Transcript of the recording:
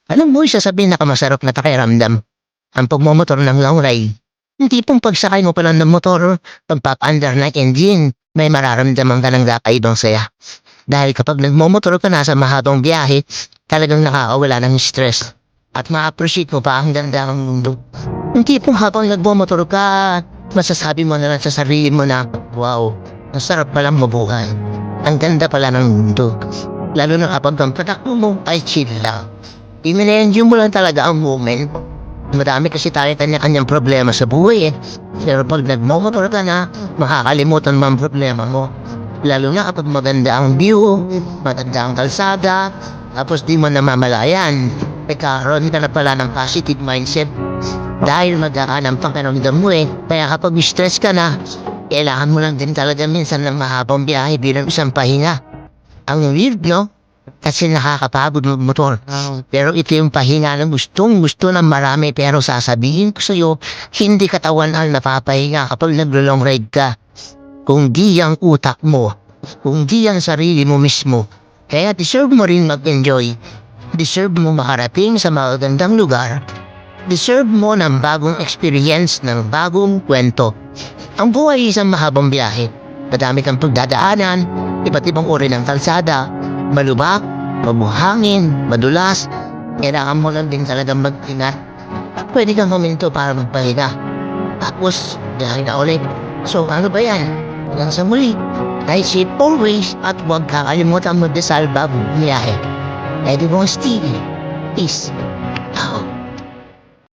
Alam mo, isa sa pinakamasarap na pakiramdam, ang pagmomotor ng long ride. Hindi pong pagsakay mo pa lang ng motor, pagpapaandar ng engine, may mararamdaman ka ng kakaibang saya. Dahil kapag nagmomotor ka na sa mahabang biyahe, talagang nakakawala ng stress. At ma-appreciate mo pa ang ganda ng mundo. Hindi pong habang nagmomotor ka, masasabi mo na lang sa sarili mo na, wow, ang sarap palang mabuhay. Ang ganda pala ng mundo. Lalo na kapag ang patakbo mo ay chill lang. I-enjoy mo lang talaga ang moment. Madami kasi tayo kanya-kanyang problema sa buhay eh. Pero pag nagmomotor ka na, makakalimutan mo ang problema mo. Lalo na kapag maganda ang view, maganda ang kalsada, tapos di mo namamalayan. Nagkakaroon ka na pala ng positive mindset. Dahil magaan ang pakiramdam mo eh. Kaya kapag stress ka na, kailangan mo lang din talaga minsan ng mahabang biyahe bilang isang pahinga. Ang weird, no? Kasi nakakapagod magmotor. Pero ito yung pahinga na gustong gusto ng marami. Pero sasabihin ko sa'yo, hindi katawan ang napapahinga kapag naglo-long ride ka. Kung di ang utak mo, kung di ang sarili mo mismo. Kaya deserve mo rin mag-enjoy. Deserve mo makarating sa magagandang lugar. Deserve mo ng bagong experience, ng bagong kwento. Ang buhay ay isang mahabang biyahe. Madami kang pagdadaanan, iba't ibang uri ng kalsada, malubak, mabuhangin, madulas. Kailangan mo lang din talagang mag-ingat. Pwede kang huminto para magpahinga. Tapos, biyahe na ulit. So, ano ba yan? Hanggang sa muli. Stay safe always at huwag kakalimutan magdasal bago biyahe. Everyone's Stevie. Peace.